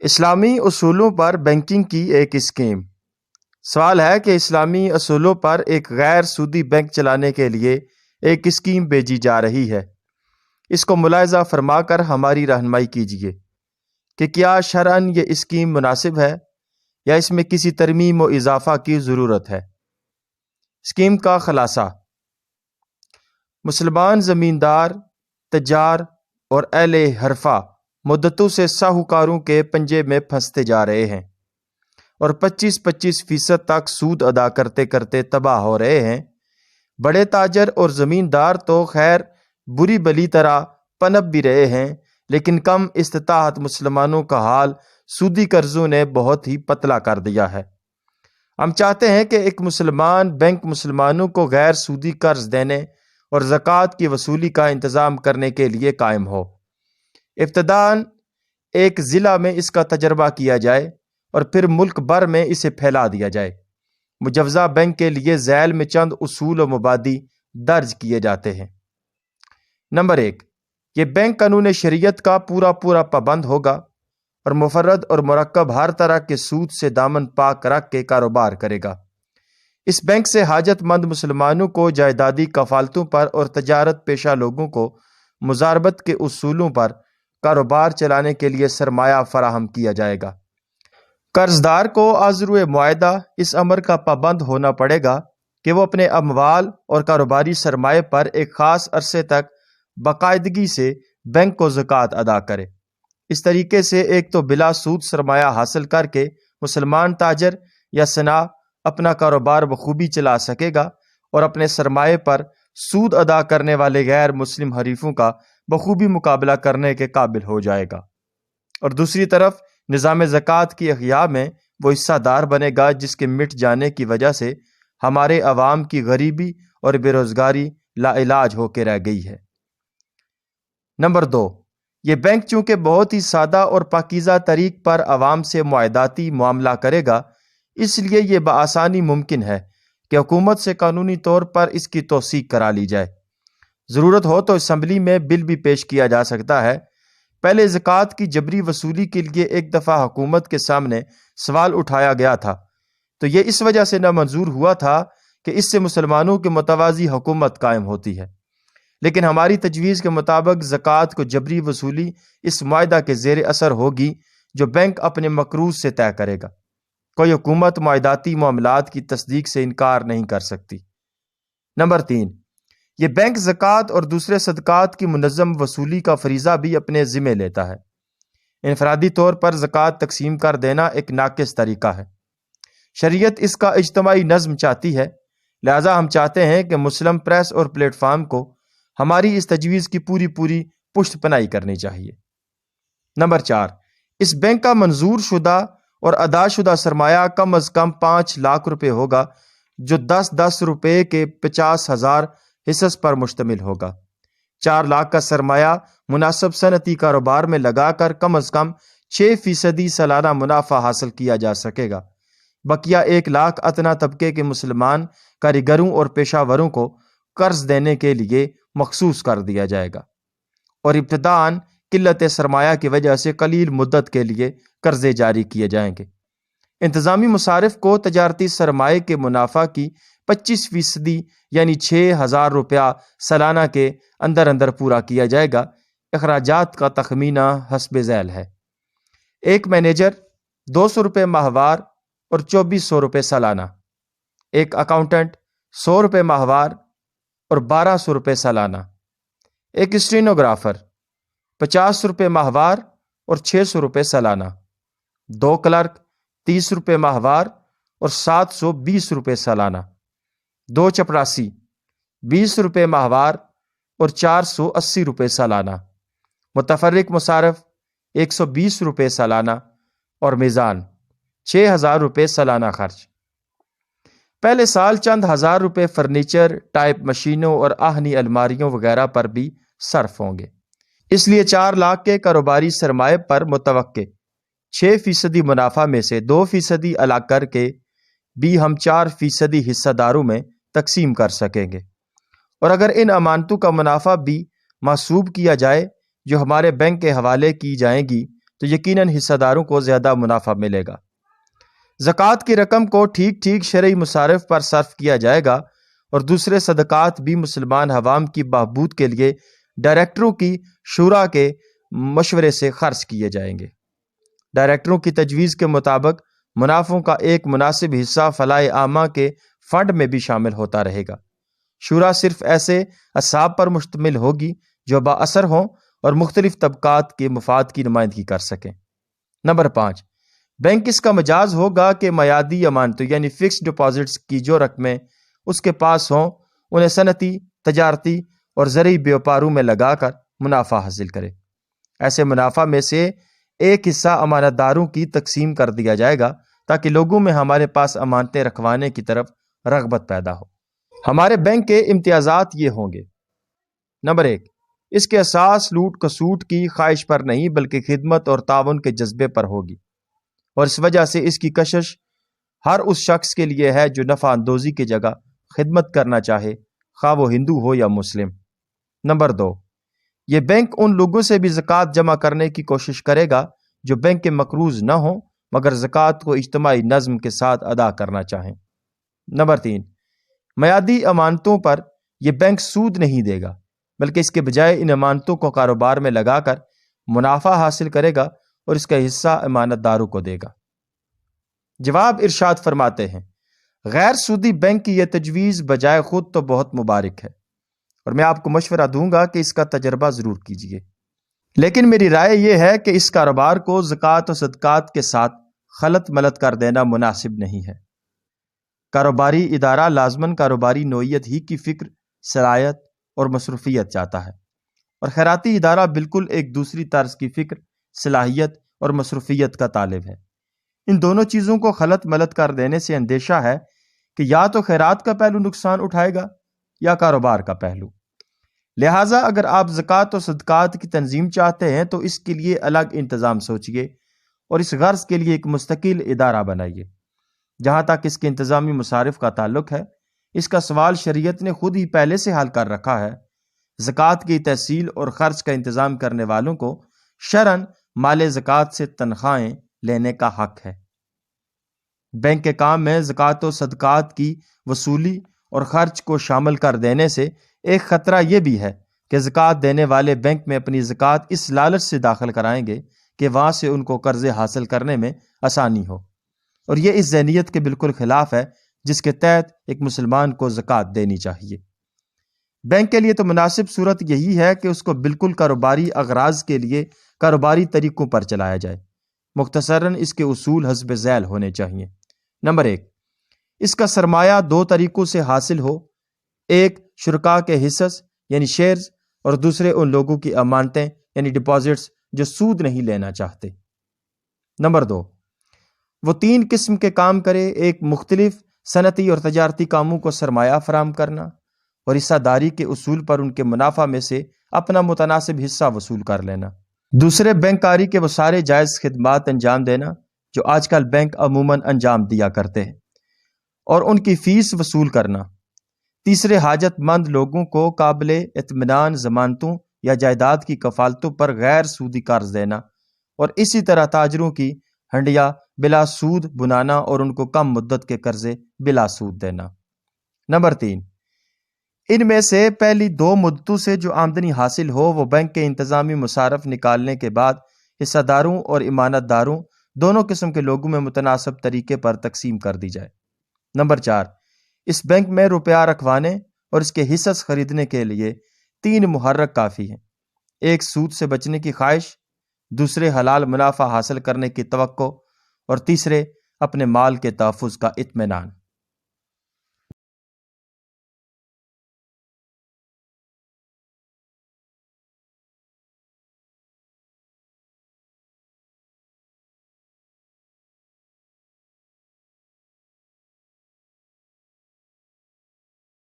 اسلامی اصولوں پر بینکنگ کی ایک اسکیم۔ سوال ہے کہ اسلامی اصولوں پر ایک غیر سودی بینک چلانے کے لیے ایک اسکیم بھیجی جا رہی ہے۔ اس کو ملاحظہ فرما کر ہماری رہنمائی کیجیے کہ کیا شرعاً یہ اسکیم مناسب ہے یا اس میں کسی ترمیم و اضافہ کی ضرورت ہے۔ اسکیم کا خلاصہ: مسلمان زمیندار، تجار اور اہل حرفہ مدتوں سے ساہوکاروں کے پنجے میں پھنستے جا رہے ہیں اور 25% تک سود ادا کرتے کرتے تباہ ہو رہے ہیں۔ بڑے تاجر اور زمیندار تو خیر بری بلی طرح پنپ بھی رہے ہیں، لیکن کم استطاعت مسلمانوں کا حال سودی قرضوں نے بہت ہی پتلا کر دیا ہے۔ ہم چاہتے ہیں کہ ایک مسلمان بینک مسلمانوں کو غیر سودی قرض دینے اور زکوٰۃ کی وصولی کا انتظام کرنے کے لیے قائم ہو۔ ابتداً ایک ضلع میں اس کا تجربہ کیا جائے اور پھر ملک بھر میں اسے پھیلا دیا جائے۔ مجوزہ بینک کے لیے ذیل میں چند اصول و مبادی درج کیے جاتے ہیں۔ نمبر 1، یہ بینک قانون شریعت کا پورا پابند ہوگا اور مفرد اور مرکب ہر طرح کے سود سے دامن پاک رکھ کے کاروبار کرے گا۔ اس بینک سے حاجت مند مسلمانوں کو جائیدادی کفالتوں پر اور تجارت پیشہ لوگوں کو مضاربت کے اصولوں پر کاروبار چلانے کے لیے سرمایہ فراہم کیا جائے گا۔ قرضدار کو عذر معاہدہ اس امر کا پابند ہونا پڑے گا کہ وہ اپنے اموال اور کاروباری سرمایہ پر ایک خاص عرصے تک باقاعدگی سے بینک کو زکوٰۃ ادا کرے۔ اس طریقے سے ایک تو بلا سود سرمایہ حاصل کر کے مسلمان تاجر یا صناع اپنا کاروبار بخوبی چلا سکے گا اور اپنے سرمایہ پر سود ادا کرنے والے غیر مسلم حریفوں کا بخوبی مقابلہ کرنے کے قابل ہو جائے گا، اور دوسری طرف نظام زکوٰۃ کی احیاء میں وہ حصہ دار بنے گا جس کے مٹ جانے کی وجہ سے ہمارے عوام کی غریبی اور بے روزگاری لا علاج ہو کے رہ گئی ہے۔ نمبر 2، یہ بینک چونکہ بہت ہی سادہ اور پاکیزہ طریق پر عوام سے معاہداتی معاملہ کرے گا، اس لیے یہ بآسانی ممکن ہے کہ حکومت سے قانونی طور پر اس کی توثیق کرا لی جائے۔ ضرورت ہو تو اسمبلی میں بل بھی پیش کیا جا سکتا ہے۔ پہلے زکوٰۃ کی جبری وصولی کے لیے ایک دفعہ حکومت کے سامنے سوال اٹھایا گیا تھا، تو یہ اس وجہ سے نامنظور ہوا تھا کہ اس سے مسلمانوں کے متوازی حکومت قائم ہوتی ہے، لیکن ہماری تجویز کے مطابق زکوٰۃ کو جبری وصولی اس معاہدہ کے زیر اثر ہوگی جو بینک اپنے مقروض سے طے کرے گا۔ کوئی حکومت معاہداتی معاملات کی تصدیق سے انکار نہیں کر سکتی۔ نمبر 3، یہ بینک زکوٰۃ اور دوسرے صدقات کی منظم وصولی کا فریضہ بھی اپنے ذمہ لیتا ہے۔ انفرادی طور پر زکوٰۃ تقسیم کر دینا ایک ناقص طریقہ ہے۔ شریعت اس کا اجتماعی نظم چاہتی ہے، لہٰذا ہم چاہتے ہیں کہ مسلم پریس اور پلیٹ فارم کو ہماری اس تجویز کی پوری پشت پناہی کرنی چاہیے۔ نمبر 4، اس بینک کا منظور شدہ اور ادا شدہ سرمایہ کم از کم 5 لاکھ روپے ہوگا، جو 10 روپے کے 50,000 حصص پر مشتمل ہوگا۔ 4 لاکھ کا سرمایہ مناسب صنعتی کاروبار میں لگا کر کم از کم 6% سالانہ منافع حاصل کیا جا سکے گا۔ بقیہ 1 لاکھ ادنیٰ طبقے کے مسلمان کاریگروں اور پیشہ وروں کو قرض دینے کے لیے مخصوص کر دیا جائے گا، اور ابتداً قلت سرمایہ کی وجہ سے قلیل مدت کے لیے قرضے جاری کیے جائیں گے۔ انتظامی مصارف کو تجارتی سرمایہ کے منافع کی 25% یعنی 6,000 روپیہ سالانہ کے اندر پورا کیا جائے گا۔ اخراجات کا تخمینہ حسب ذیل ہے: ایک مینیجر 200 روپے ماہوار اور 2400 روپے سالانہ، ایک اکاؤنٹنٹ 100 روپے ماہوار اور 1200 روپے سالانہ، ایک اسٹینوگرافر 50 روپے ماہوار اور 600 روپے سالانہ، 2 کلرک 30 روپے ماہوار اور 720 روپے سالانہ، 2 چپراسی 20 روپے ماہوار اور 480 روپے سالانہ، متفرق مصارف 120 روپے سالانہ اور میزان 6,000 روپے سالانہ خرچ۔ پہلے سال چند ہزار روپے فرنیچر، ٹائپ مشینوں اور آہنی الماریوں وغیرہ پر بھی صرف ہوں گے۔ اس لیے 4 لاکھ کے کاروباری سرمایہ پر متوقع 6% منافع میں سے 2% الگ کر کے بھی ہم 4% حصہ داروں میں تقسیم کر سکیں گے، اور اگر ان امانتوں کا منافع بھی محسوب کیا جائے جو ہمارے بینک کے حوالے کی جائیں گی تو یقیناً حصہ داروں کو زیادہ منافع ملے گا۔ زکوٰۃ کی رقم کو ٹھیک ٹھیک شرعی مصارف پر صرف کیا جائے گا اور دوسرے صدقات بھی مسلمان عوام کی بہبود کے لیے ڈائریکٹروں کی شورا کے مشورے سے خرچ کیے جائیں گے۔ ڈائریکٹروں کی تجویز کے مطابق منافعوں کا ایک مناسب حصہ فلاح عامہ کے فنڈ میں بھی شامل ہوتا رہے گا۔ شورا صرف ایسے اصحاب پر مشتمل ہوگی جو بااثر ہوں اور مختلف طبقات کے مفاد کی نمائندگی کر سکیں۔ نمبر 5، بینک اس کا مجاز ہوگا کہ میعادی امانتوں یعنی فکس ڈپازٹس کی جو رقمیں اس کے پاس ہوں انہیں صنعتی، تجارتی اور زرعی بیوپاروں میں لگا کر منافع حاصل کرے۔ ایسے منافع میں سے ایک حصہ امانت داروں کی تقسیم کر دیا جائے گا تاکہ لوگوں میں ہمارے پاس امانتیں رکھوانے کی طرف رغبت پیدا ہو۔ ہمارے بینک کے امتیازات یہ ہوں گے۔ نمبر 1، اس کے اساس لوٹ کسوٹ کی خواہش پر نہیں بلکہ خدمت اور تعاون کے جذبے پر ہوگی، اور اس وجہ سے اس کی کشش ہر اس شخص کے لیے ہے جو نفع اندوزی کی جگہ خدمت کرنا چاہے، خواہ وہ ہندو ہو یا مسلم۔ نمبر 2، یہ بینک ان لوگوں سے بھی زکوٰۃ جمع کرنے کی کوشش کرے گا جو بینک کے مقروض نہ ہوں مگر زکوٰۃ کو اجتماعی نظم کے ساتھ ادا کرنا چاہیں۔ نمبر 3، میعادی امانتوں پر یہ بینک سود نہیں دے گا بلکہ اس کے بجائے ان امانتوں کو کاروبار میں لگا کر منافع حاصل کرے گا اور اس کا حصہ امانت داروں کو دے گا۔ جواب ارشاد فرماتے ہیں، غیر سودی بینک کی یہ تجویز بجائے خود تو بہت مبارک ہے اور میں آپ کو مشورہ دوں گا کہ اس کا تجربہ ضرور کیجیے، لیکن میری رائے یہ ہے کہ اس کاروبار کو زکوٰۃ و صدقات کے ساتھ خلط ملط کر دینا مناسب نہیں ہے۔ کاروباری ادارہ لازماً کاروباری نوعیت ہی کی فکر، صلاحیت اور مصروفیت چاہتا ہے، اور خیراتی ادارہ بالکل ایک دوسری طرز کی فکر، صلاحیت اور مصروفیت کا طالب ہے۔ ان دونوں چیزوں کو خلط ملط کر دینے سے اندیشہ ہے کہ یا تو خیرات کا پہلو نقصان اٹھائے گا یا کاروبار کا پہلو۔ لہٰذا اگر آپ زکوٰۃ و صدقات کی تنظیم چاہتے ہیں تو اس کے لیے الگ انتظام سوچیے اور اس غرض کے لیے ایک مستقل ادارہ بنائیے۔ جہاں تک اس کے انتظامی مصارف کا تعلق ہے، اس کا سوال شریعت نے خود ہی پہلے سے حل کر رکھا ہے۔ زکوٰۃ کی تحصیل اور خرچ کا انتظام کرنے والوں کو شرعاً مال زکوٰۃ سے تنخواہیں لینے کا حق ہے۔ بینک کے کام میں زکوٰۃ و صدقات کی وصولی اور خرچ کو شامل کر دینے سے ایک خطرہ یہ بھی ہے کہ زکوٰۃ دینے والے بینک میں اپنی زکوٰۃ اس لالچ سے داخل کرائیں گے کہ وہاں سے ان کو قرضے حاصل کرنے میں آسانی ہو، اور یہ اس ذہنیت کے بالکل خلاف ہے جس کے تحت ایک مسلمان کو زکوٰۃ دینی چاہیے۔ بینک کے لیے تو مناسب صورت یہی ہے کہ اس کو بالکل کاروباری اغراض کے لیے کاروباری طریقوں پر چلایا جائے۔ مختصراً اس کے اصول حسب ذیل ہونے چاہیے۔ نمبر 1، اس کا سرمایہ 2 طریقوں سے حاصل ہو، ایک شرکاء کے حصص یعنی شیئرز، اور دوسرے ان لوگوں کی امانتیں یعنی ڈپازٹس جو سود نہیں لینا چاہتے۔ نمبر 2، وہ 3 قسم کے کام کرے، ایک مختلف صنعتی اور تجارتی کاموں کو سرمایہ فراہم کرنا اور حصہ داری کے اصول پر ان کے منافع میں سے اپنا متناسب حصہ وصول کر لینا، دوسرے بینک کاری کے وہ سارے جائز خدمات انجام دینا جو آج کل بینک عموماً انجام دیا کرتے ہیں اور ان کی فیس وصول کرنا، تیسرے حاجت مند لوگوں کو قابل اطمینان ضمانتوں یا جائیداد کی کفالتوں پر غیر سودی قرض دینا، اور اسی طرح تاجروں کی ہنڈیا بلا سود بنانا اور ان کو کم مدت کے قرضے بلا سود دینا۔ نمبر 3، ان میں سے پہلی 2 مدتوں سے جو آمدنی حاصل ہو وہ بینک کے انتظامی مصارف نکالنے کے بعد حصہ داروں اور امانت داروں دونوں قسم کے لوگوں میں متناسب طریقے پر تقسیم کر دی جائے۔ نمبر 4، اس بینک میں روپیہ رکھوانے اور اس کے حصص خریدنے کے لیے 3 محرک کافی ہیں، ایک سود سے بچنے کی خواہش، دوسرے حلال منافع حاصل کرنے کی توقع، اور تیسرے اپنے مال کے تحفظ کا اطمینان۔